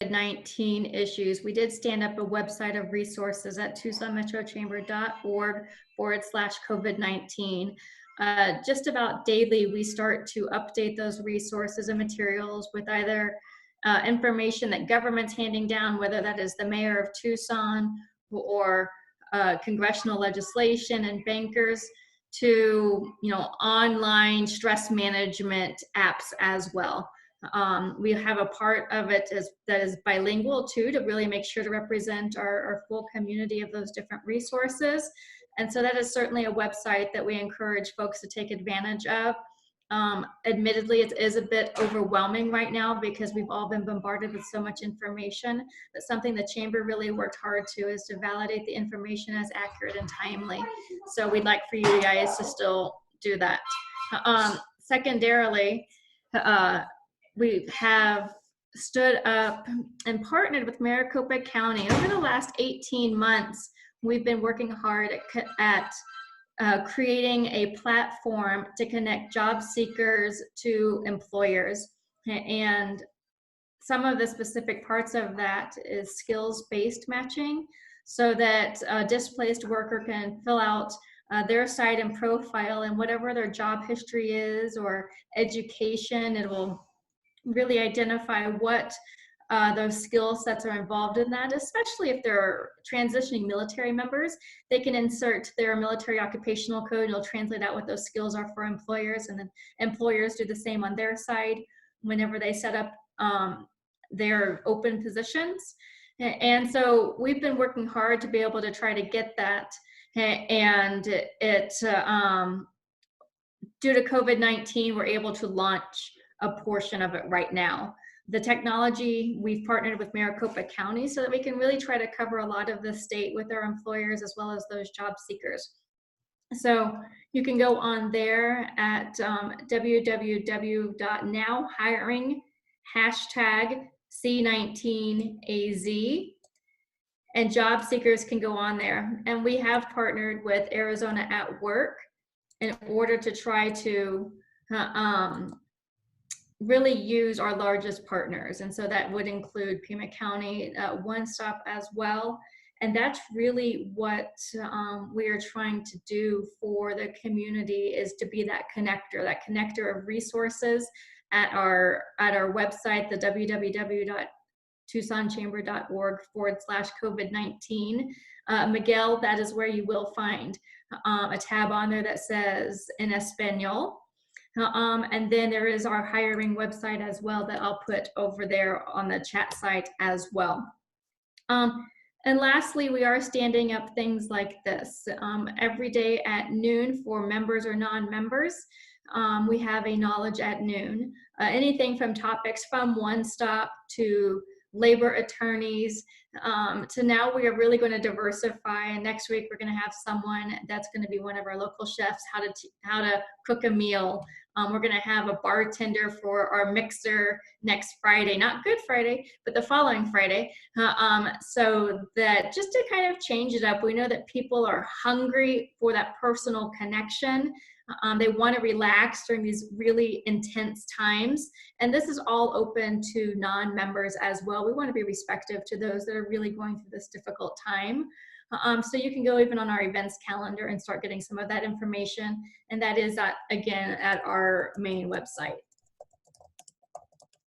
COVID-19 issues, we did stand up a website of resources at TucsonMetroChamber.org/COVID-19. Just about daily, we start to update those resources and materials with either information that government's handing down, whether that is the mayor of Tucson or congressional legislation and bankers, to online stress management apps as well. We have a part of it that is bilingual too, to really make sure to represent our full community of those different resources. And so that is certainly a website that we encourage folks to take advantage of. Admittedly, it is a bit overwhelming right now because we've all been bombarded with so much information, but something the Chamber really worked hard to is to validate the information as accurate and timely. So we'd like for you guys to still do that. Secondarily, we have stood up and partnered with Maricopa County. Over the last 18 months, we've been working hard at creating a platform to connect job seekers to employers. And some of the specific parts of that is skills-based matching, so that a displaced worker can fill out their site and profile, and whatever their job history is or education, it will really identify what those skill sets are involved in that, especially if they're transitioning military members. They can insert their military occupational code, and it'll translate out what those skills are for employers, and then employers do the same on their side whenever they set up their open positions. And so we've been working hard to be able to try to get that, and due to COVID-19, we're able to launch a portion of it right now. The technology, we've partnered with Maricopa County so that we can really try to cover a lot of the state with our employers as well as those job seekers. So you can go on there at www.nowhiring #C19AZ, and job seekers can go on there. And we have partnered with Arizona at Work in order to try to really use our largest partners. And so that would include Pima County One Stop as well. And that's really what we are trying to do for the community, is to be that connector of resources at our website, the www.TucsonChamber.org/COVID-19. Miguel, that is where you will find a tab on there that says en Espanol. And then there is our hiring website as well that I'll put over there on the chat site as well. And lastly, we are standing up things like this. Every day at noon for members or non-members, we have a Knowledge at Noon. Anything from topics from One Stop to labor attorneys, to now we are really going to diversify. And next week we're going to have someone that's going to be one of our local chefs, how to cook a meal. We're going to have a bartender for our mixer next Friday, not Good Friday, but the following Friday. So that just to kind of change it up, we know that people are hungry for that personal connection. They want to relax during these really intense times. And this is all open to non-members as well. We want to be respectful to those that are really going through this difficult time. So you can go even on our events calendar and start getting some of that information. And that is, again, at our main website.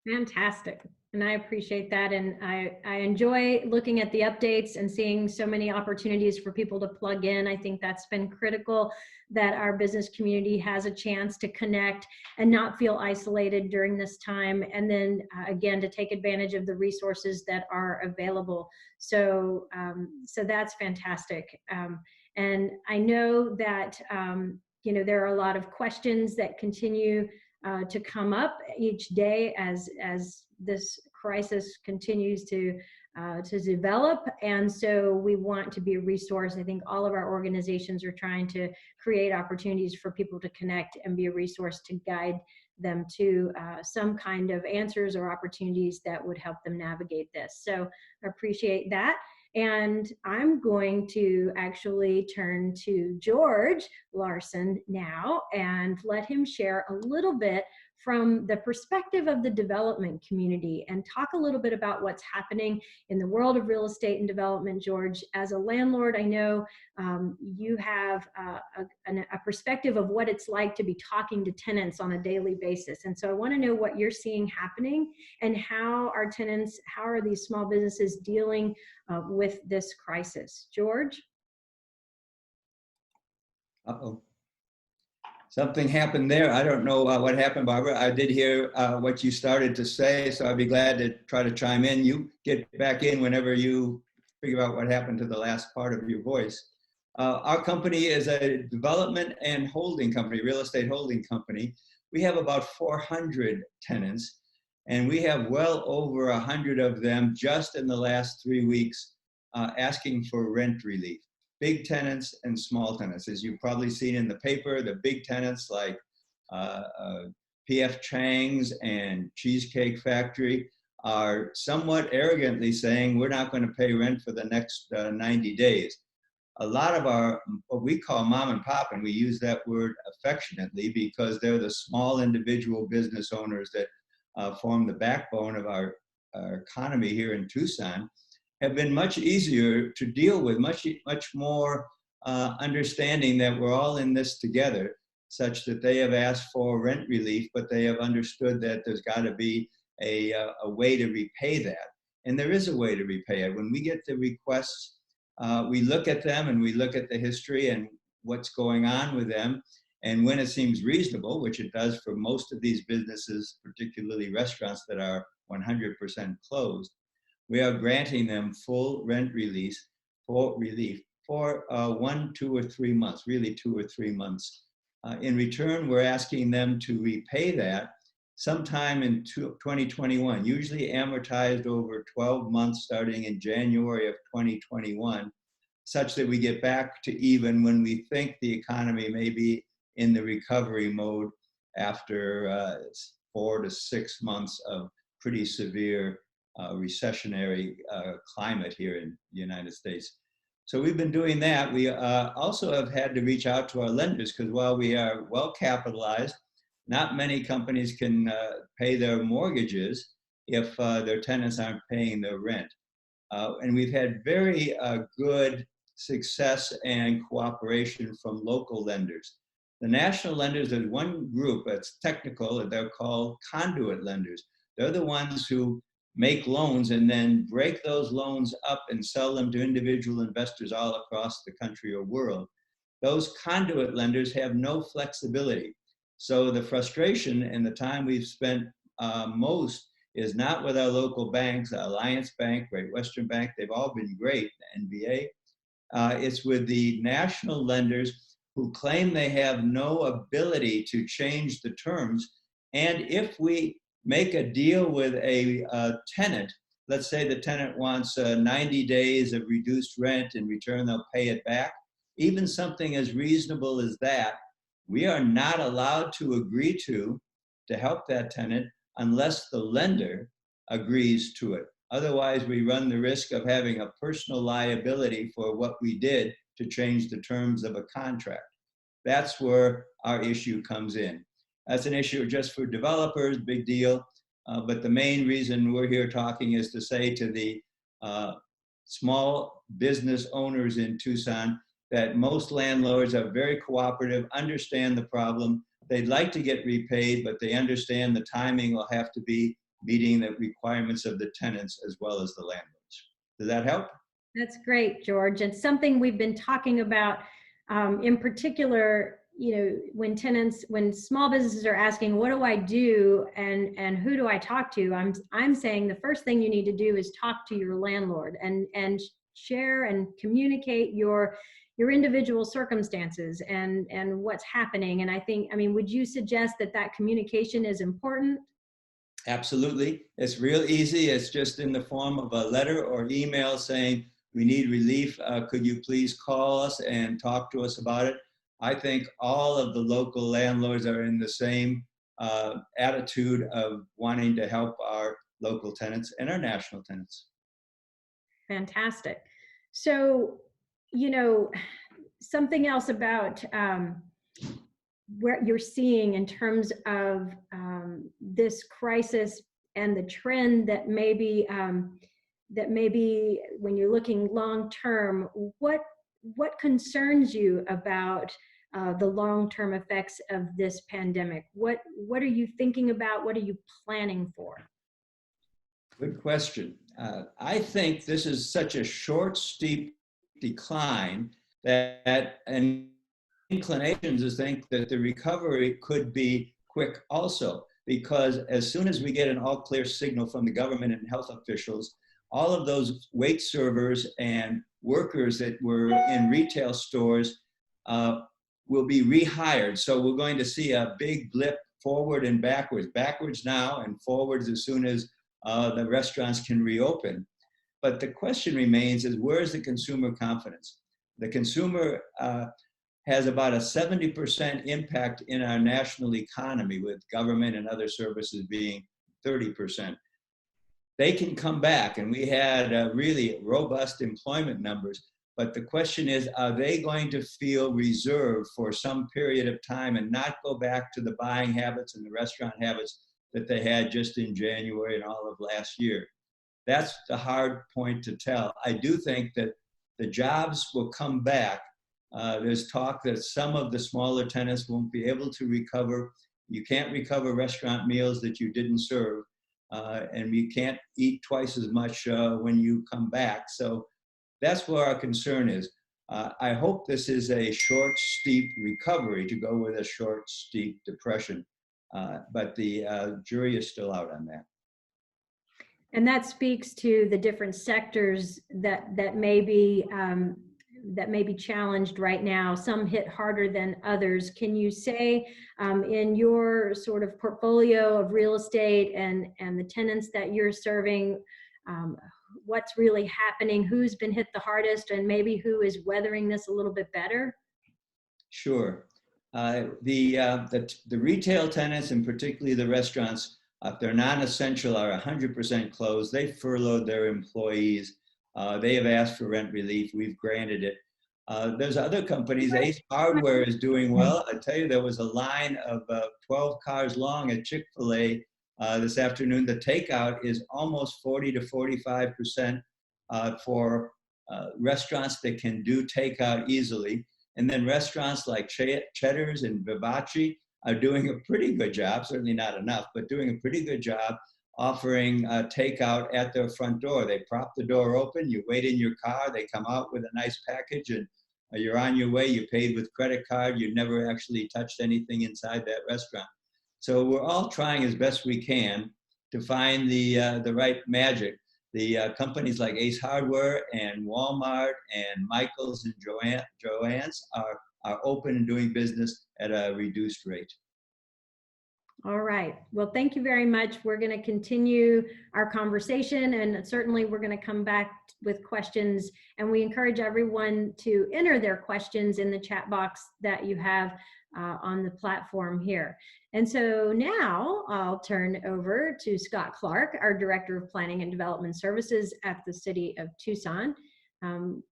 Fantastic. And I appreciate that. And I enjoy looking at the updates and seeing so many opportunities for people to plug in. I think that's been critical, that our business community has a chance to connect and not feel isolated during this time. And then again, to take advantage of the resources that are available. So, so that's fantastic. And I know that, there are a lot of questions that continue to come up each day as this crisis continues to develop. And so we want to be a resource. I think all of our organizations are trying to create opportunities for people to connect and be a resource to guide them to some kind of answers or opportunities that would help them navigate this. So I appreciate that. And I'm going to actually turn to George Larson now and let him share a little bit from the perspective of the development community and talk a little bit about what's happening in the world of real estate and development. George, as a landlord, I know you have a perspective of what it's like to be talking to tenants on a daily basis. And so I want to know what you're seeing happening and how are these small businesses dealing with this crisis? George? Uh-oh. Something happened there. I don't know what happened, Barbara. I did hear what you started to say, so I'd be glad to try to chime in. You get back in whenever you figure out what happened to the last part of your voice. Our company is a development and holding company, real estate holding company. We have about 400 tenants, and we have well over 100 of them just in the last 3 weeks asking for rent relief. Big tenants and small tenants. As you've probably seen in the paper, the big tenants like P.F. Chang's and Cheesecake Factory are somewhat arrogantly saying, we're not going to pay rent for the next 90 days. A lot of our, what we call mom and pop, and we use that word affectionately because they're the small individual business owners that form the backbone of our economy here in Tucson, have been much easier to deal with, much more understanding that we're all in this together, such that they have asked for rent relief, but they have understood that there's got to be a way to repay that. And there is a way to repay it. When we get the requests, we look at them and we look at the history and what's going on with them. And when it seems reasonable, which it does for most of these businesses, particularly restaurants that are 100% closed, we are granting them full rent relief for 1, 2, or 3 months, really 2 or 3 months. In return, we're asking them to repay that sometime in 2021, usually amortized over 12 months starting in January of 2021, such that we get back to even when we think the economy may be in the recovery mode after 4 to 6 months of pretty severe recessionary climate here in the United States. So we've been doing that. We also have had to reach out to our lenders because while we are well capitalized, not many companies can pay their mortgages if their tenants aren't paying their rent. And we've had very good success and cooperation from local lenders. The national lenders, there's one group that's technical, and they're called Conduit Lenders. They're the ones who make loans and then break those loans up and sell them to individual investors all across the country or world. Those conduit lenders have no flexibility. So the frustration and the time we've spent most is not with our local banks, Alliance Bank, Great Western Bank, they've all been great, the NBA. It's with the national lenders who claim they have no ability to change the terms. And if we make a deal with a tenant, let's say the tenant wants 90 days of reduced rent, in return they'll pay it back, even something as reasonable as that, we are not allowed to agree to help that tenant unless the lender agrees to it. Otherwise, we run the risk of having a personal liability for what we did to change the terms of a contract. That's where our issue comes in. That's an issue just for developers, big deal. But the main reason we're here talking is to say to the small business owners in Tucson that most landlords are very cooperative, understand the problem. They'd like to get repaid, but they understand the timing will have to be meeting the requirements of the tenants as well as the landlords. Does that help? That's great, George. It's something we've been talking about in particular, you know, when small businesses are asking, what do I do and who do I talk to? I'm saying the first thing you need to do is talk to your landlord and share and communicate your individual circumstances and what's happening. And I mean, would you suggest that communication is important? Absolutely. It's real easy. It's just in the form of a letter or email saying, we need relief. Could you please call us and talk to us about it? I think all of the local landlords are in the same attitude of wanting to help our local tenants and our national tenants. Fantastic. So, you know, something else about where you're seeing in terms of this crisis and the trend that maybe when you're looking long term, what concerns you about the long-term effects of this pandemic? What are you thinking about? What are you planning for? Good question. I think this is such a short, steep decline that an inclinations is think that the recovery could be quick also, because as soon as we get an all clear signal from the government and health officials, all of those wait servers and workers that were in retail stores will be rehired. So we're going to see a big blip forward and backwards now and forwards as soon as the restaurants can reopen. But the question remains is, where is the consumer confidence? The consumer has about a 70% impact in our national economy, with government and other services being 30%. They can come back, and we had really robust employment numbers. But the question is, are they going to feel reserved for some period of time and not go back to the buying habits and the restaurant habits that they had just in January and all of last year? That's the hard point to tell. I do think that the jobs will come back. There's talk that some of the smaller tenants won't be able to recover. You can't recover restaurant meals that you didn't serve, and you can't eat twice as much when you come back. So that's where our concern is. I hope this is a short, steep recovery to go with a short, steep depression, but the jury is still out on that. And that speaks to the different sectors that may be challenged right now. Some hit harder than others. Can you say in your sort of portfolio of real estate and the tenants that you're serving, what's really happening, who's been hit the hardest, and maybe who is weathering this a little bit better? Sure. The retail tenants, and particularly the restaurants, if they're non-essential, are 100% closed. They furloughed their employees. They have asked for rent relief. We've granted it. There's other companies. Ace Hardware is doing well. I tell you, there was a line of 12 cars long at Chick-fil-A this afternoon. The takeout is almost 40 to 45% for restaurants that can do takeout easily. And then restaurants like Cheddar's and Vivace are doing a pretty good job, certainly not enough, but doing a pretty good job offering takeout at their front door. They prop the door open, you wait in your car, they come out with a nice package, and you're on your way. You paid with credit card. You never actually touched anything inside that restaurant. So we're all trying as best we can to find the right magic. The companies like Ace Hardware and Walmart and Michael's and Joann's are open and doing business at a reduced rate. All right. Well, thank you very much. We're going to continue our conversation, and certainly we're going to come back with questions, and we encourage everyone to enter their questions in the chat box that you have on the platform here. And so now I'll turn over to Scott Clark, our Director of Planning and Development Services at the City of Tucson.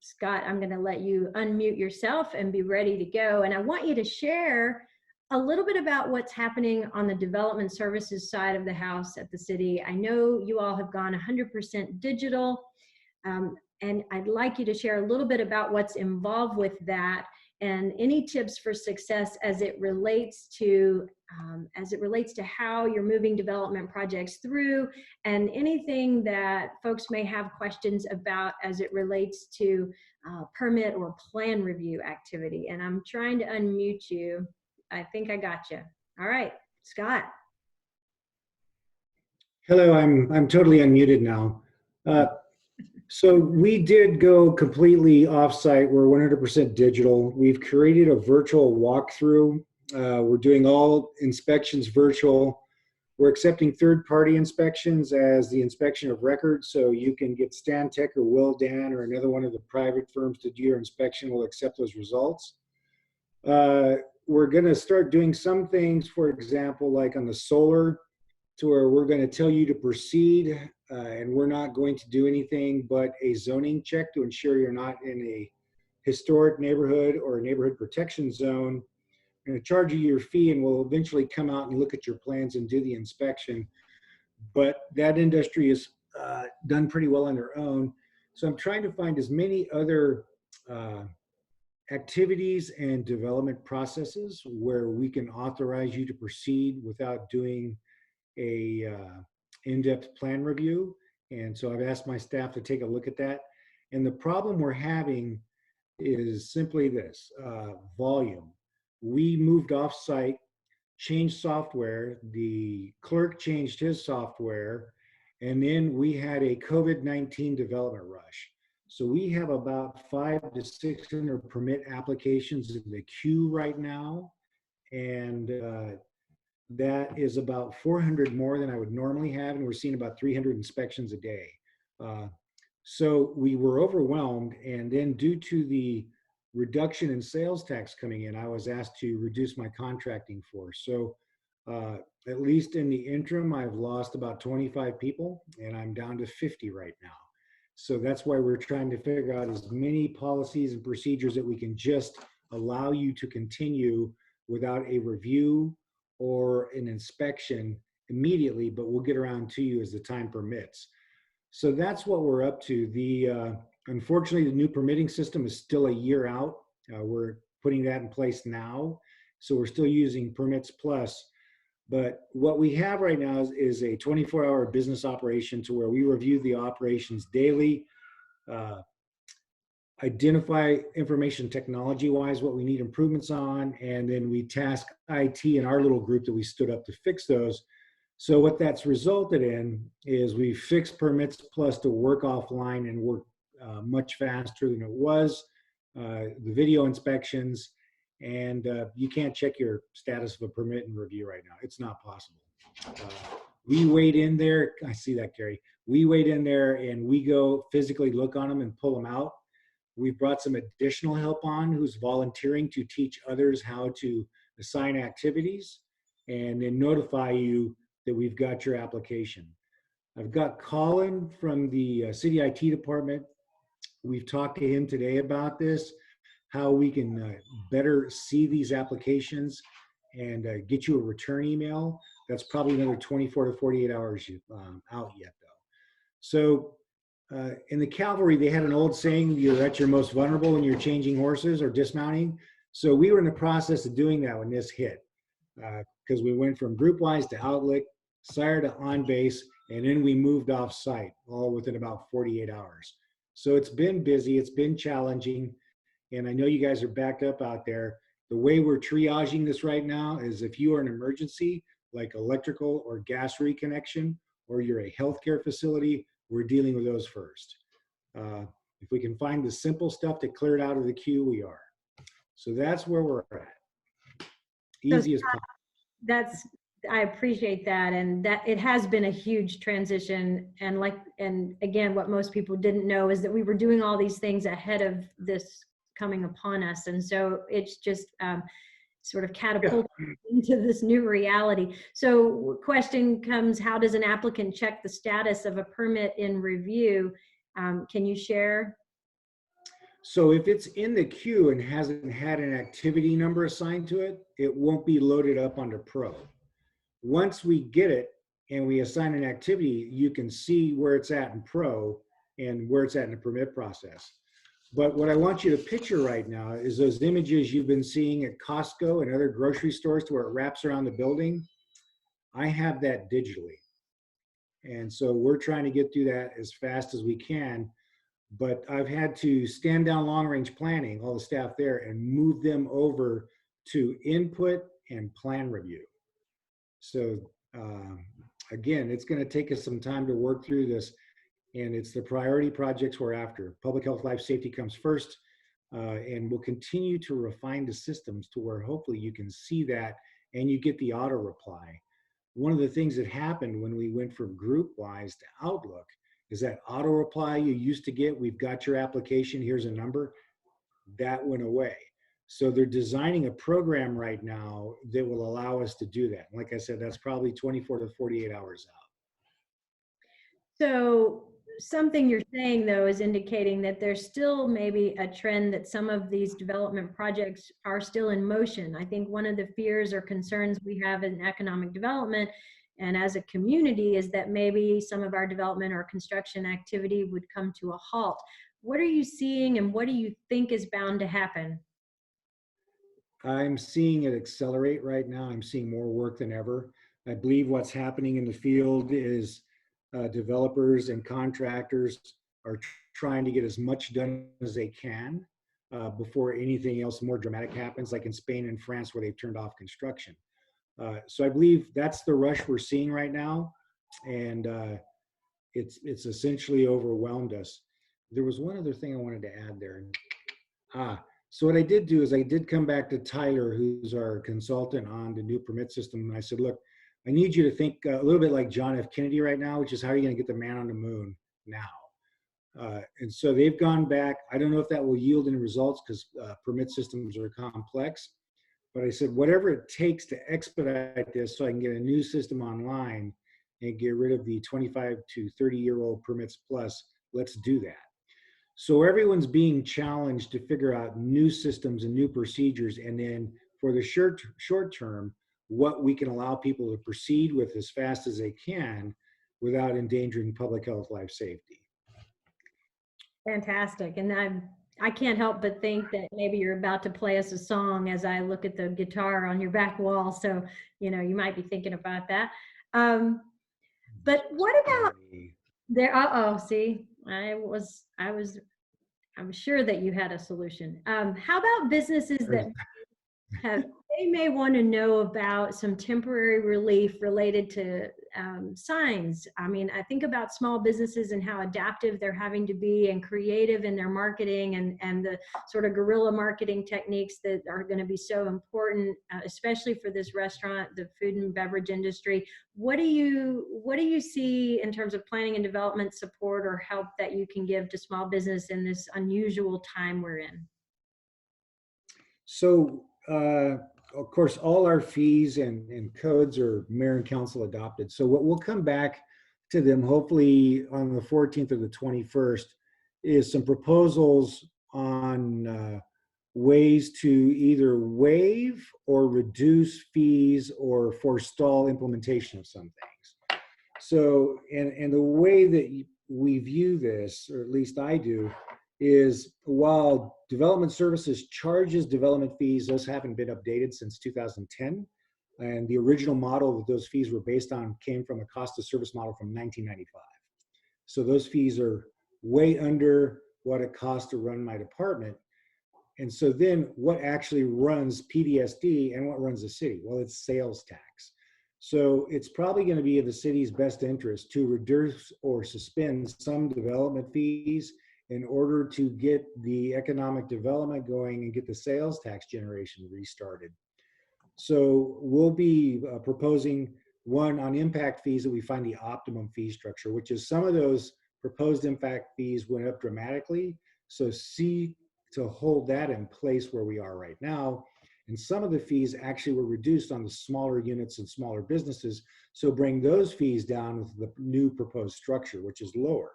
Scott, I'm going to let you unmute yourself and be ready to go. And I want you to share a little bit about what's happening on the development services side of the house at the city. I know you all have gone 100% digital, and I'd like you to share a little bit about what's involved with that and any tips for success as it relates to how you're moving development projects through, and anything that folks may have questions about as it relates to permit or plan review activity. And I'm trying to unmute you. I think I got you. All right, Scott. Hello, I'm totally unmuted now. So we did go completely offsite. We're 100% digital. We've created a virtual walkthrough. We're doing all inspections virtual. We're accepting third-party inspections as the inspection of record. So you can get Stantec or Willdan or another one of the private firms to do your inspection. We'll accept those results. We're going to start doing some things, for example, like on the solar, to where we're going to tell you to proceed, and we're not going to do anything but a zoning check to ensure you're not in a historic neighborhood or a neighborhood protection zone. going to charge you your fee and we'll eventually come out and look at your plans and do the inspection. But that industry is done pretty well on their own. So I'm trying to find as many other activities and development processes where we can authorize you to proceed without doing a in-depth plan review. And so I've asked my staff to take a look at that. And the problem we're having is simply this, volume. We moved off-site, changed software, the clerk changed his software, and then we had a COVID-19 development rush. So we have about 500 to 600 permit applications in the queue right now. And that is about 400 more than I would normally have. And we're seeing about 300 inspections a day. So we were overwhelmed. And then due to the reduction in sales tax coming in, I was asked to reduce my contracting force. So at least in the interim, I've lost about 25 people and I'm down to 50 right now. So that's why we're trying to figure out as many policies and procedures that we can just allow you to continue without a review or an inspection immediately, but we'll get around to you as the time permits. So that's what we're up to. Unfortunately, the new permitting system is still a year out. We're putting that in place now. So we're still using Permits Plus. But what we have right now is a 24-hour business operation to where we review the operations daily, identify information technology-wise what we need improvements on, and then we task IT in our little group that we stood up to fix those. So what that's resulted in is we fixed Permits Plus to work offline and work much faster than it was. The video inspections, and you can't check your status of a permit and review right now. It's not possible. We wait in there. I see that, Gary. We wait in there and we go physically look on them and pull them out. We've brought some additional help on who's volunteering to teach others how to assign activities and then notify you that we've got your application. I've got Colin from the city IT department. We've talked to him today about this, how we can better see these applications and get you a return email. That's probably another 24 to 48 hours out yet though. So in the cavalry, they had an old saying, you're at your most vulnerable when you're changing horses or dismounting. So we were in the process of doing that when this hit, because we went from group-wise to Outlook, Sire to on-base, and then we moved off-site, all within about 48 hours. So it's been busy, it's been challenging, and I know you guys are backed up out there. The way we're triaging this right now is if you are an emergency, like electrical or gas reconnection, or you're a healthcare facility, we're dealing with those first. If we can find the simple stuff to clear it out of the queue, we are. So that's where we're at. Easy as possible. I appreciate that, and that it has been a huge transition. And again, what most people didn't know is that we were doing all these things ahead of this coming upon us, and so it's just sort of catapulted into this new reality. So question comes, how does an applicant check the status of a permit in review? Can you share? So if it's in the queue and hasn't had an activity number assigned to it, it won't be loaded up under Pro. Once we get it and we assign an activity, you can see where it's at in Pro and where it's at in the permit process. But what I want you to picture right now is those images you've been seeing at Costco and other grocery stores to where it wraps around the building. I have that digitally. And so we're trying to get through that as fast as we can. But I've had to stand down long-range planning, all the staff there, and move them over to input and plan review. So again, it's going to take us some time to work through this. And it's the priority projects we're after. Public health, life safety comes first, and we'll continue to refine the systems to where hopefully you can see that and you get the auto reply. One of the things that happened when we went from group-wise to Outlook is that auto reply you used to get, we've got your application, here's a number, that went away. So they're designing a program right now that will allow us to do that. Like I said, that's probably 24 to 48 hours out. something you're saying though is indicating that there's still maybe a trend that some of these development projects are still in motion. I think one of the fears or concerns we have in economic development and as a community is that maybe some of our development or construction activity would come to a halt. What are you seeing and what do you think is bound to happen? I'm seeing it accelerate right now. I'm seeing more work than ever. I believe what's happening in the field is developers and contractors are trying to get as much done as they can before anything else more dramatic happens, like in Spain and France where they've turned off construction. So I believe that's the rush we're seeing right now, and it's essentially overwhelmed us. There was one other thing I wanted to add there. So what I did do is I did come back to Tyler, who's our consultant on the new permit system, and I said, look, I need you to think a little bit like John F. Kennedy right now, which is how are you going to get the man on the moon now? And so they've gone back. I don't know if that will yield any results because permit systems are complex, but I said, whatever it takes to expedite this so I can get a new system online and get rid of the 25 to 30-year-old permits plus, let's do that. So everyone's being challenged to figure out new systems and new procedures, and then for the short term, what we can allow people to proceed with as fast as they can without endangering public health, life safety. Fantastic. And I can't help but think that maybe you're about to play us a song as I look at the guitar on your back wall. So, you know, you might be thinking about that. But what about there? Uh-oh, see, I'm sure that you had a solution. How about businesses that they may want to know about some temporary relief related to signs? I mean, I think about small businesses and how adaptive they're having to be and creative in their marketing and the sort of guerrilla marketing techniques that are going to be so important, especially for this restaurant, the food and beverage industry. What do you see in terms of planning and development support or help that you can give to small business in this unusual time we're in? So, of course, all our fees and codes are mayor and council adopted. So what we'll come back to them hopefully on the 14th or the 21st is some proposals on ways to either waive or reduce fees or forestall implementation of some things. So, and the way that we view this, or at least I do, is while development services charges development fees, those haven't been updated since 2010. And the original model that those fees were based on came from a cost of service model from 1995. So those fees are way under what it costs to run my department. And so then what actually runs PDSD and what runs the city? Well, it's sales tax. So it's probably going to be in the city's best interest to reduce or suspend some development fees in order to get the economic development going and get the sales tax generation restarted. So we'll be proposing one on impact fees that we find the optimum fee structure, which is some of those proposed impact fees went up dramatically. So see to hold that in place where we are right now. And some of the fees actually were reduced on the smaller units and smaller businesses. So bring those fees down with the new proposed structure, which is lower.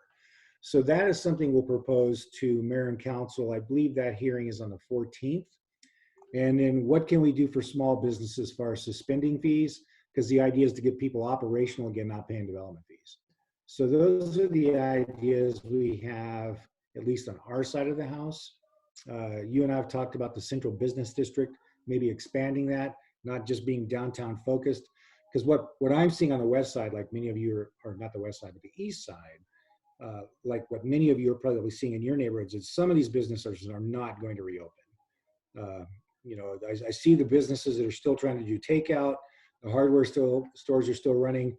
So that is something we'll propose to mayor and council. I believe that hearing is on the 14th. And then what can we do for small businesses as far as suspending fees? Because the idea is to get people operational again, not paying development fees. So those are the ideas we have, at least on our side of the house. You and I have talked about the central business district, maybe expanding that, not just being downtown focused. Because what I'm seeing on the west side, like many of you are not the west side, but the east side, like what many of you are probably seeing in your neighborhoods, is some of these businesses are not going to reopen. You know, I see the businesses that are still trying to do takeout, the hardware stores are still running,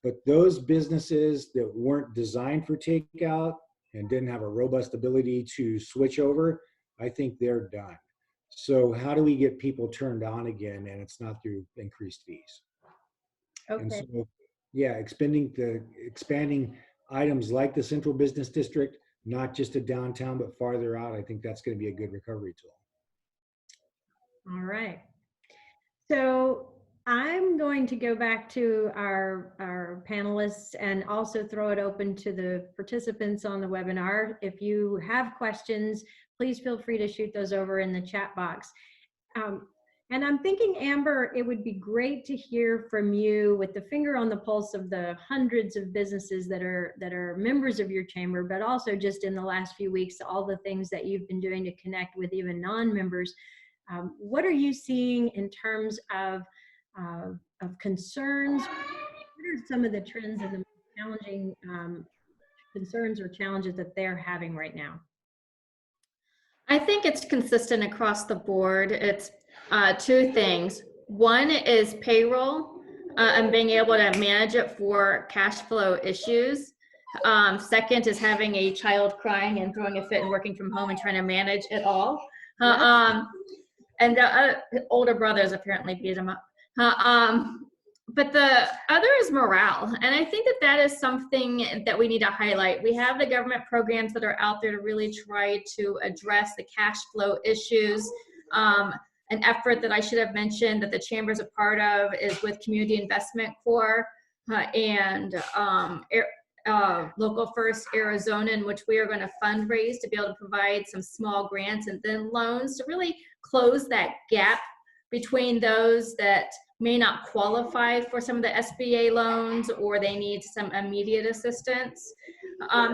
but those businesses that weren't designed for takeout and didn't have a robust ability to switch over, I think they're done. So how do we get people turned on again? And it's not through increased fees. Okay. And so, yeah, expanding items like the central business district, not just to downtown, but farther out, I think that's going to be a good recovery tool. All right. So I'm going to go back to our panelists and also throw it open to the participants on the webinar. If you have questions, please feel free to shoot those over in the chat box. And I'm thinking, Amber, it would be great to hear from you with the finger on the pulse of the hundreds of businesses that are members of your chamber, but also just in the last few weeks, all the things that you've been doing to connect with even non-members. What are you seeing in terms of concerns? What are some of the trends and the challenging concerns or challenges that they're having right now? I think it's consistent across the board. It's two things. One is payroll and being able to manage it for cash flow issues. Second is having a child crying and throwing a fit and working from home and trying to manage it all. And the older brothers apparently beat them up. But the other is morale. And I think that that is something that we need to highlight. We have the government programs that are out there to really try to address the cash flow issues. An effort that I should have mentioned that the chamber is a part of is with Community Investment Corps and Local First Arizona, in which we are going to fundraise to be able to provide some small grants and then loans to really close that gap between those that may not qualify for some of the SBA loans or they need some immediate assistance.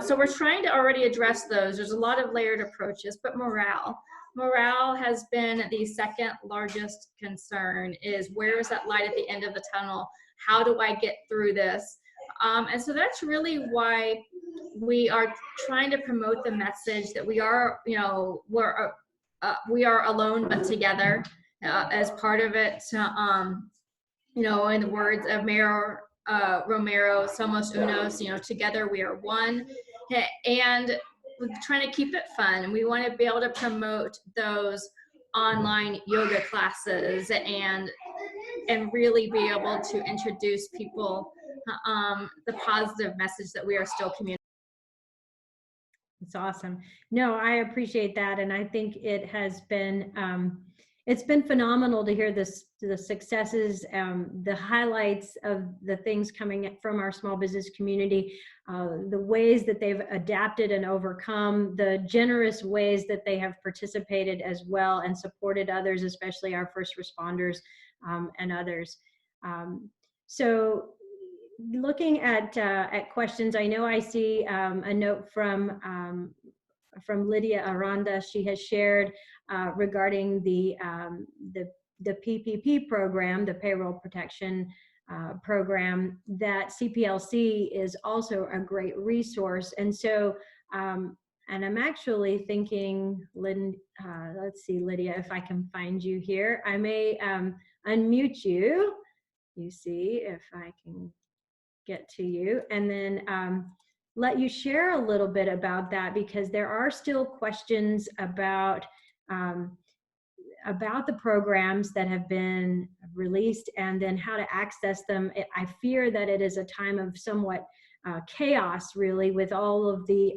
So we're trying to already address those. There's a lot of layered approaches, but morale has been the second largest concern. Is where is that light at the end of the tunnel? How do I get through this? And so that's really why we are trying to promote the message that we are, we are alone but together as part of it. In the words of Mayor Romero, somos unos, together we are one. And we're trying to keep it fun. And we want to be able to promote those online yoga classes and really be able to introduce people the positive message that we are still communicating. It's awesome. No, I appreciate that. And I think it has been, it's been phenomenal to hear the successes, the highlights of the things coming from our small business community, the ways that they've adapted and overcome, the generous ways that they have participated as well and supported others, especially our first responders and others. So looking at questions, I know I see a note from Lydia Aranda. She has shared regarding the PPP program, the payroll protection program, that CPLC is also a great resource. And so, and I'm actually thinking, let's see, Lydia, if I can find you here. I may unmute you. You see if I can get to you, and then let you share a little bit about that, because there are still questions about the programs that have been released and then how to access them. I fear that it is a time of somewhat chaos, really, with all of the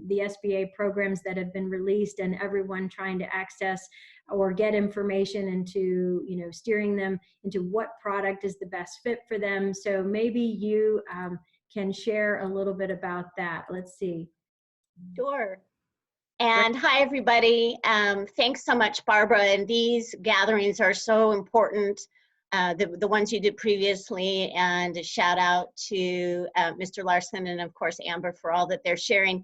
SBA programs that have been released and everyone trying to access or get information into, steering them into what product is the best fit for them. So maybe you can share a little bit about that. Let's see. Sure. And hi, everybody. Thanks so much, Barbara. And these gatherings are so important, the ones you did previously, and a shout out to Mr. Larson and, of course, Amber for all that they're sharing.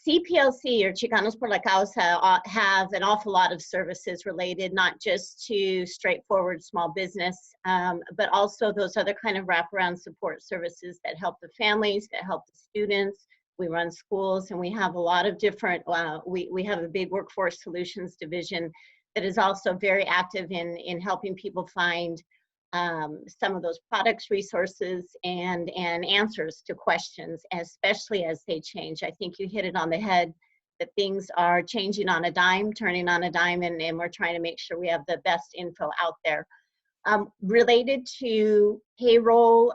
CPLC, or Chicanos por la Causa, have an awful lot of services related not just to straightforward small business, but also those other kind of wraparound support services that help the families, that help the students. We run schools, and we have a lot of different, we have a big workforce solutions division that is also very active in helping people find some of those products, resources, and answers to questions, especially as they change. I think you hit it on the head that things are changing on a dime, turning on a dime, and we're trying to make sure we have the best info out there. Related to payroll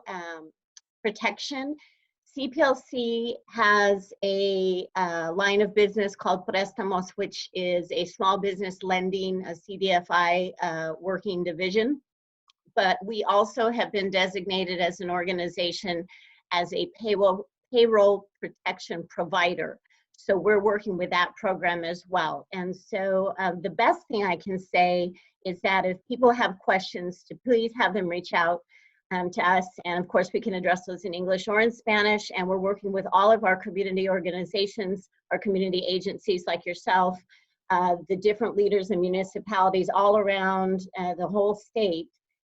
protection, CPLC has a line of business called Préstamos, which is a small business lending, a CDFI working division but we also have been designated as an organization as a payroll protection provider. So we're working with that program as well. And so the best thing I can say is that if people have questions, to please have them reach out to us. And of course, we can address those in English or in Spanish. And we're working with all of our community organizations, our community agencies like yourself, the different leaders in municipalities all around the whole state,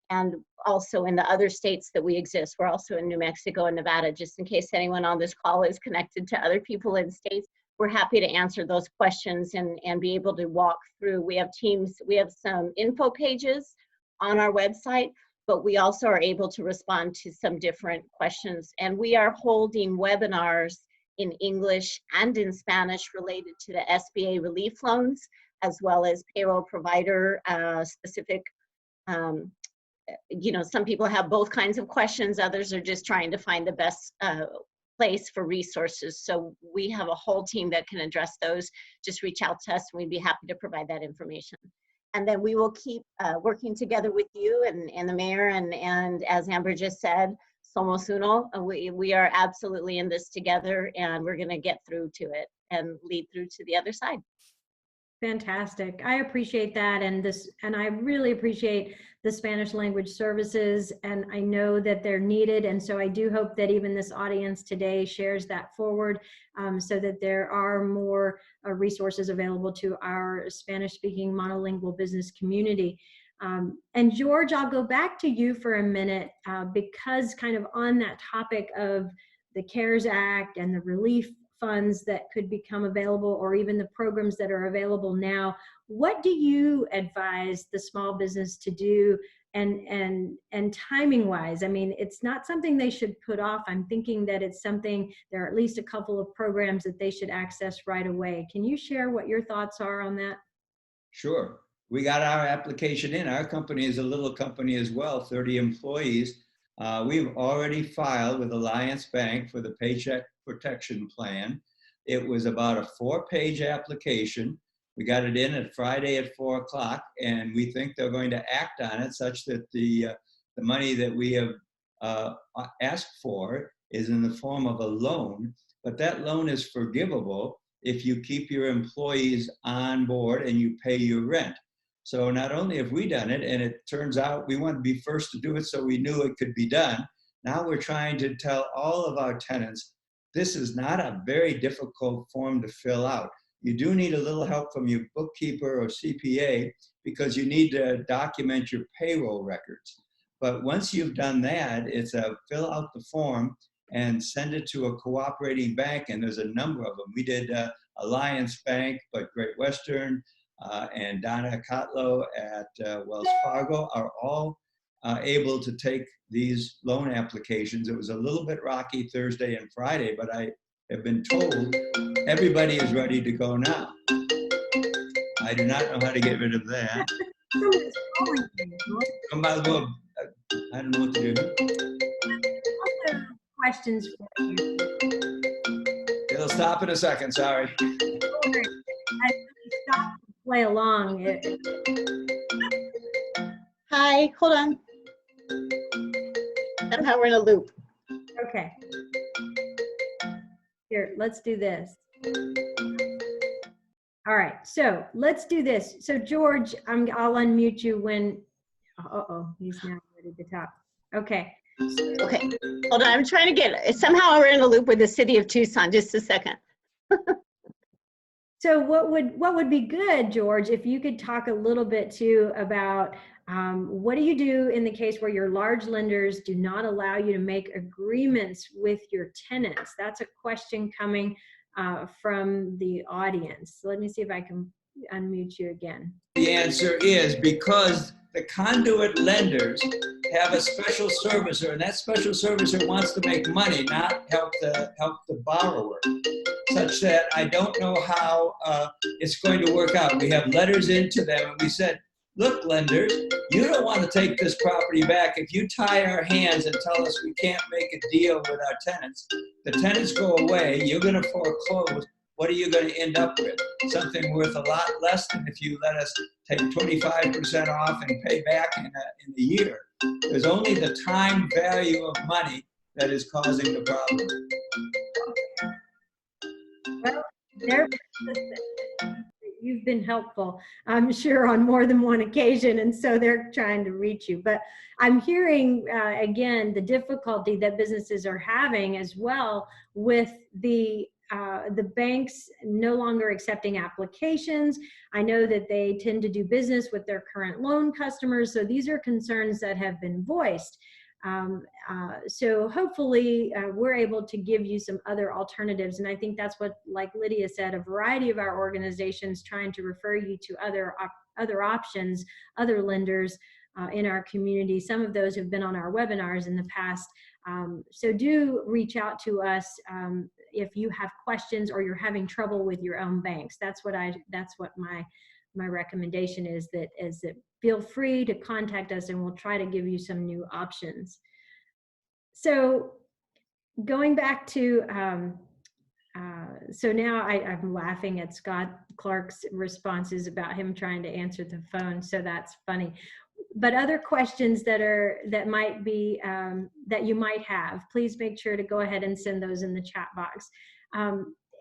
and also in the other states that we exist. We're also in New Mexico and Nevada, just in case anyone on this call is connected to other people in states. We're happy to answer those questions and be able to walk through. We have teams, we have some info pages on our website, but we also are able to respond to some different questions. And we are holding webinars in English and in Spanish related to the SBA relief loans, as well as payroll provider specific. You know, some people have both kinds of questions, others are just trying to find the best place for resources. So we have a whole team that can address those. Just reach out to us and we'd be happy to provide that information. And then we will keep working together with you and the mayor, and as Amber just said, Somos Uno. We are absolutely in this together, and we're gonna get through to it and lead through to the other side. Fantastic. I appreciate that, and I really appreciate the Spanish language services, and I know that they're needed, and so I do hope that even this audience today shares that forward, so that there are more resources available to our Spanish-speaking monolingual business community. And George, I'll go back to you for a minute, because kind of on that topic of the CARES Act and the relief funds that could become available, or even the programs that are available now, what do you advise the small business to do, and timing wise? I mean, it's not something they should put off. I'm thinking that it's something, there are at least a couple of programs that they should access right away. Can you share what your thoughts are on that? Sure. We got our application in. Our company is a little company as well, 30 employees. We've already filed with Alliance Bank for the Paycheck Protection Plan. It was about a 4-page application. We got it in at Friday at 4 o'clock, and we think they're going to act on it such that the money that we have asked for is in the form of a loan, but that loan is forgivable if you keep your employees on board and you pay your rent. So not only have we done it, and it turns out we wanted to be first to do it, so we knew it could be done. Now we're trying to tell all of our tenants, this is not a very difficult form to fill out. You do need a little help from your bookkeeper or CPA because you need to document your payroll records. But once you've done that, it's a fill out the form and send it to a cooperating bank, and there's a number of them. We did Alliance Bank, but Great Western, and Donna Kotlow at Wells Fargo are all able to take these loan applications. It was a little bit rocky Thursday and Friday, but I have been told everybody is ready to go now. I do not know how to get rid of that. I might as well, I don't know what to do. Questions for you. It'll stop in a second, sorry. I stopped to play along. Hi, hold on. Somehow we're in a loop. Okay. Here, let's do this. All right, so let's do this. So George, I'll unmute you when, he's now ready to talk. Okay. Okay, hold on, I'm trying to get, somehow we're in a loop with the city of Tucson, just a second. So what would be good, George, if you could talk a little bit too about what do you do in the case where your large lenders do not allow you to make agreements with your tenants? That's a question coming from the audience. So let me see if I can unmute you again. The answer is because the conduit lenders have a special servicer, and that special servicer wants to make money, not help the borrower, such that I don't know how it's going to work out. We have letters into them, and we said, look, lenders, you don't want to take this property back. If you tie our hands and tell us we can't make a deal with our tenants, the tenants go away, you're going to foreclose. What are you going to end up with? Something worth a lot less than if you let us take 25% off and pay back in a year. There's only the time value of money that is causing the problem. Well, they're persistent. You've been helpful, I'm sure, on more than one occasion, and so they're trying to reach you. But I'm hearing, again, the difficulty that businesses are having as well with the banks no longer accepting applications. I know that they tend to do business with their current loan customers, so these are concerns that have been voiced. So hopefully we're able to give you some other alternatives. And I think that's what, like Lydia said, a variety of our organizations trying to refer you to other options, other lenders in our community. Some of those have been on our webinars in the past. So do reach out to us if you have questions or you're having trouble with your own banks. That's what my recommendation is, that feel free to contact us and we'll try to give you some new options. So going back to, so now I'm laughing at Scott Clark's responses about him trying to answer the phone. So that's funny. But other questions that might be, that you might have, please make sure to go ahead and send those in the chat box.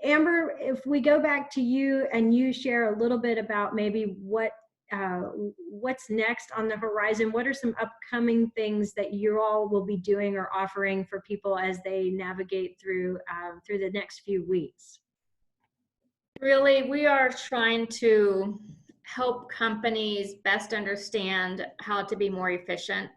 Amber, if we go back to you and you share a little bit about maybe what's next on the horizon, what are some upcoming things that you all will be doing or offering for people as they navigate through the next few weeks? Really, we are trying to help companies best understand how to be more efficient.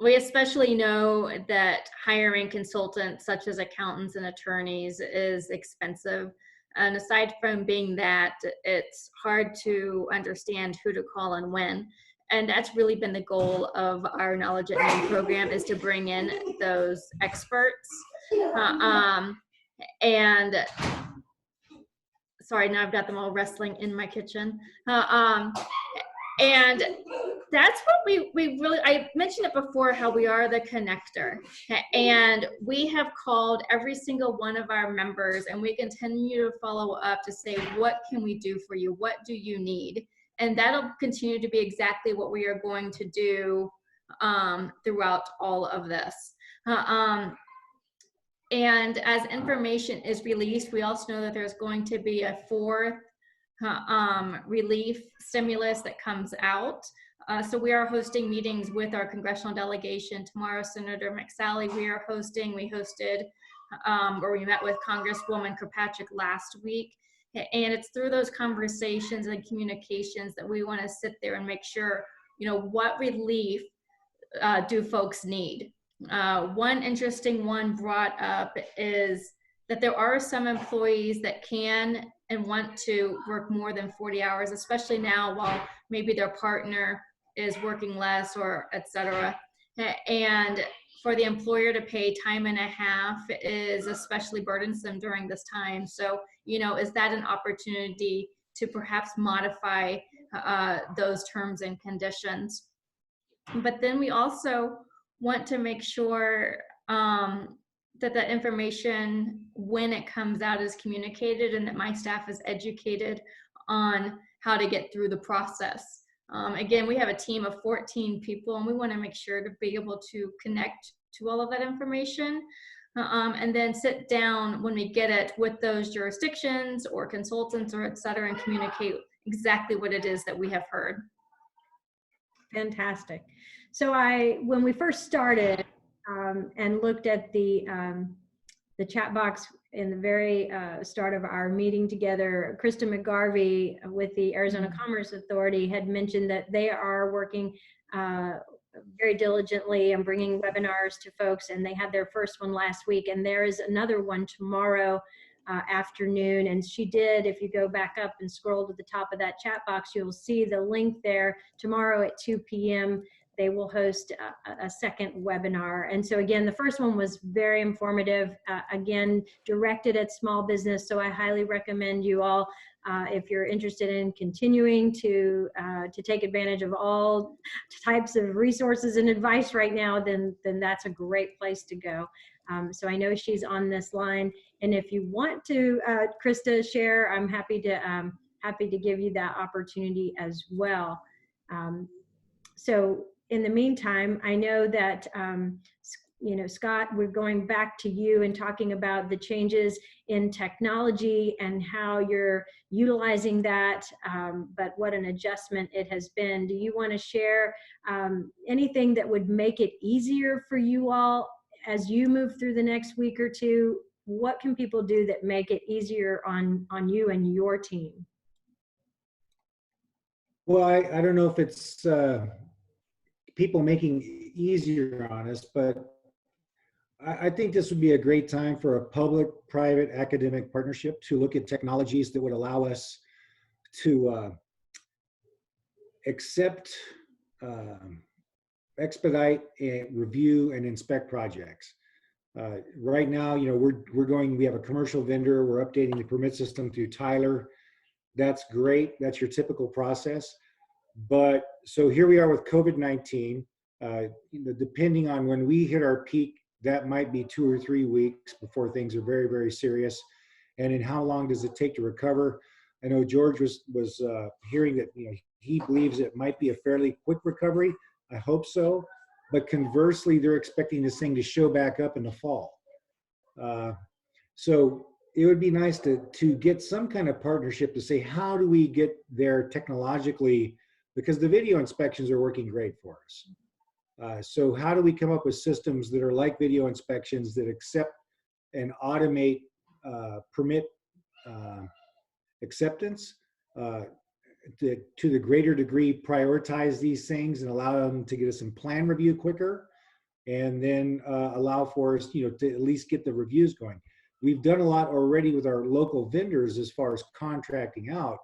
We especially know that hiring consultants such as accountants and attorneys is expensive. And aside from being that, it's hard to understand who to call and when. And that's really been the goal of our Knowledge at Noon program, is to bring in those experts. And sorry, now I've got them all wrestling in my kitchen. And that's what we really, I mentioned it before, how we are the connector. And we have called every single one of our members, and we continue to follow up to say, what can we do for you? What do you need? And that'll continue to be exactly what we are going to do throughout all of this. And as information is released, we also know that there's going to be a fourth relief stimulus that comes out. So we are hosting meetings with our congressional delegation tomorrow. Senator McSally, we hosted, or we met with Congresswoman Kirkpatrick last week. And it's through those conversations and communications that we want to sit there and make sure, what relief do folks need? One interesting one brought up is that there are some employees that can and want to work more than 40 hours, especially now while maybe their partner is working less, or et cetera. And for the employer to pay time and a half is especially burdensome during this time. So, is that an opportunity to perhaps modify those terms and conditions? But then we also want to make sure that information, when it comes out, is communicated, and that my staff is educated on how to get through the process. Again, we have a team of 14 people, and we want to make sure to be able to connect to all of that information, and then sit down when we get it with those jurisdictions or consultants or et cetera, and communicate exactly what it is that we have heard. Fantastic. So when we first started and looked at the chat box in the very start of our meeting together, Krista McGarvey with the Arizona Commerce Authority had mentioned that they are working very diligently and bringing webinars to folks, and they had their first one last week, and there is another one tomorrow afternoon. And she did, if you go back up and scroll to the top of that chat box, you'll see the link there. Tomorrow at 2 p.m. they will host a second webinar. And so again, the first one was very informative, again, directed at small business. So I highly recommend you all, if you're interested in continuing to take advantage of all types of resources and advice right now, then that's a great place to go. So I know she's on this line, and if you want to, Krista, share, I'm happy to give you that opportunity as well. So in the meantime, I know that, Scott, we're going back to you and talking about the changes in technology and how you're utilizing that, but what an adjustment it has been. Do you want to share anything that would make it easier for you all as you move through the next week or two? What can people do that make it easier on you and your team? Well, I don't know if it's people making it easier on us, but I think this would be a great time for a public-private academic partnership to look at technologies that would allow us to accept, expedite, and review and inspect projects. Right now, we have a commercial vendor. We're updating the permit system through Tyler. That's great. That's your typical process. But so here we are with COVID-19. Depending on when we hit our peak, that might be 2 or 3 weeks before things are very, very serious. And in how long does it take to recover? I know George was hearing that he believes it might be a fairly quick recovery. I hope so. But conversely, they're expecting this thing to show back up in the fall. So it would be nice to get some kind of partnership to say, how do we get there technologically? Because the video inspections are working great for us. So how do we come up with systems that are like video inspections that accept and automate permit acceptance, to the greater degree prioritize these things and allow them to get us in plan review quicker, and then allow for us to at least get the reviews going. We've done a lot already with our local vendors as far as contracting out,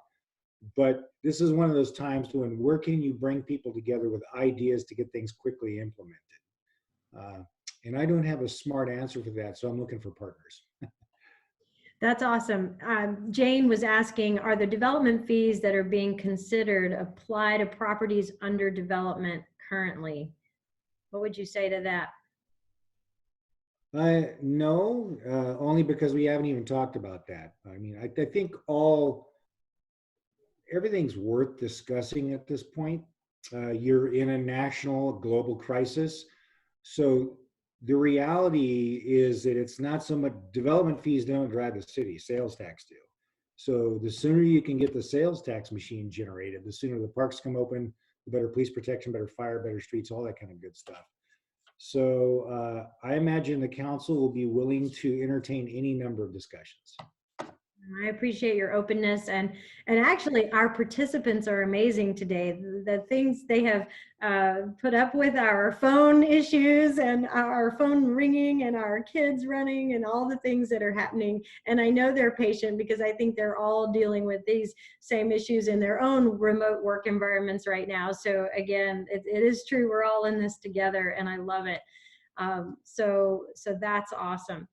but this is one of those times when where can you bring people together with ideas to get things quickly implemented? And I don't have a smart answer for that, so I'm looking for partners. That's awesome. Jane was asking, are the development fees that are being considered apply to properties under development currently? What would you say to that? No, only because we haven't even talked about that. I mean, I think everything's worth discussing at this point. You're in a national global crisis. So the reality is that it's not so much development fees don't drive the city, sales tax do. So the sooner you can get the sales tax machine generated, the sooner the parks come open, the better police protection, better fire, better streets, all that kind of good stuff. So I imagine the council will be willing to entertain any number of discussions. I appreciate your openness, and actually our participants are amazing today. The things they have put up with, our phone issues and our phone ringing and our kids running and all the things that are happening. And I know they're patient because I think they're all dealing with these same issues in their own remote work environments right now. So again, it is true. We're all in this together, and I love it. So that's awesome.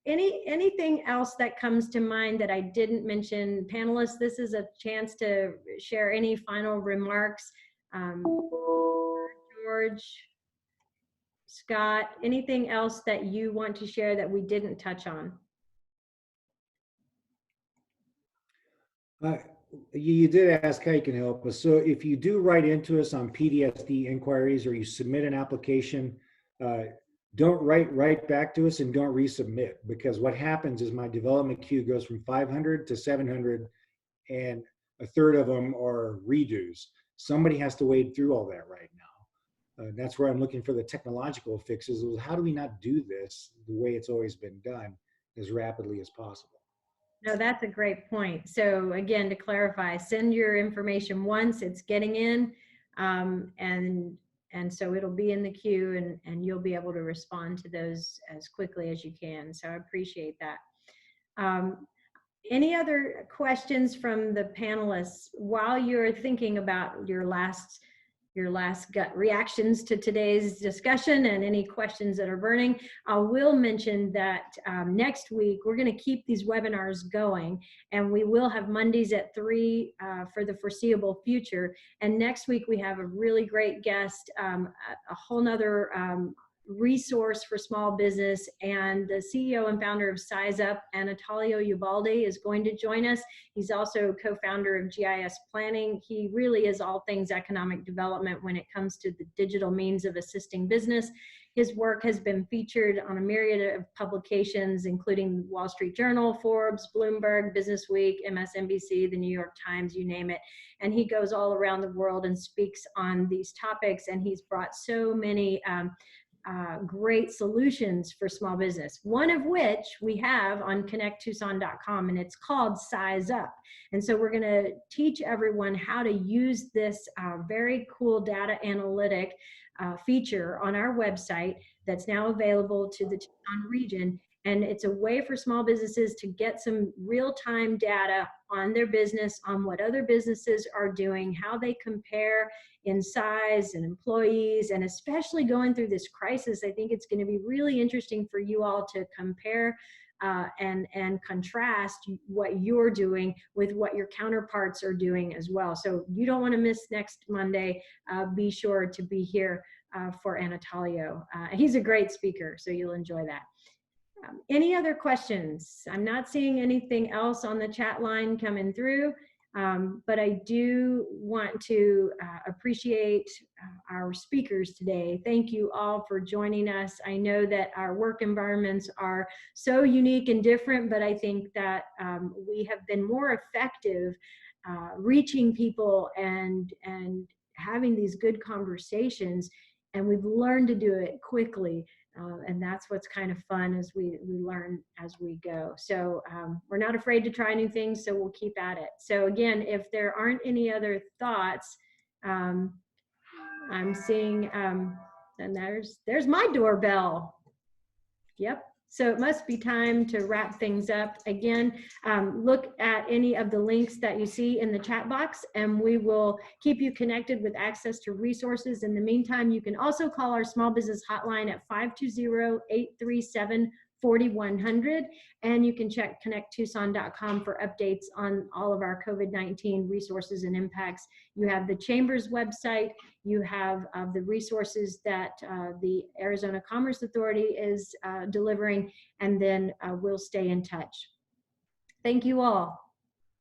Anything else that comes to mind that I didn't mention? Panelists, this is a chance to share any final remarks. George, Scott, anything else that you want to share that we didn't touch on? You did ask how you can help us. So if you do write into us on PDSD inquiries or you submit an application, don't write right back to us and don't resubmit, because what happens is my development queue goes from 500 to 700 and a third of them are redos. Somebody has to wade through all that right now. That's where I'm looking for the technological fixes. How do we not do this the way it's always been done as rapidly as possible? No, that's a great point. So again, to clarify, send your information once it's getting in, and so it'll be in the queue, and you'll be able to respond to those as quickly as you can. So I appreciate that. Any other questions from the panelists while you're thinking about your last gut reactions to today's discussion and any questions that are burning? I will mention that next week we're going to keep these webinars going, and we will have Mondays at 3 for the foreseeable future. And next week we have a really great guest, a whole nother resource for small business. And the CEO and founder of Size Up, Anatolio Ubaldi, is going to join us. He's also co-founder of GIS Planning. He really is all things economic development when it comes to the digital means of assisting business. His work has been featured on a myriad of publications, including Wall Street Journal, Forbes, Bloomberg, Business Week, MSNBC, the New York Times, you name it. And he goes all around the world and speaks on these topics. And he's brought so many great solutions for small business, one of which we have on connecttucson.com, and it's called Size Up. And so we're going to teach everyone how to use this very cool data analytic feature on our website that's now available to the Tucson region. And it's a way for small businesses to get some real-time data on their business, on what other businesses are doing, how they compare in size and employees, and especially going through this crisis. I think it's going to be really interesting for you all to compare and contrast what you're doing with what your counterparts are doing as well. So you don't want to miss next Monday. Be sure to be here for Anatolio. He's a great speaker, so you'll enjoy that. Any other questions? I'm not seeing anything else on the chat line coming through, but I do want to appreciate our speakers today. Thank you all for joining us. I know that our work environments are so unique and different, but I think that we have been more effective reaching people and having these good conversations, and we've learned to do it quickly. And that's what's kind of fun as we learn as we go. So we're not afraid to try new things, so we'll keep at it. So again, if there aren't any other thoughts, I'm seeing, and there's my doorbell. Yep. So it must be time to wrap things up. Again, look at any of the links that you see in the chat box, and we will keep you connected with access to resources. In the meantime, you can also call our small business hotline at 520-837-4100, and you can check connecttucson.com for updates on all of our COVID-19 resources and impacts. You have the Chamber's website, you have the resources that the Arizona Commerce Authority is delivering, and then we'll stay in touch. Thank you all.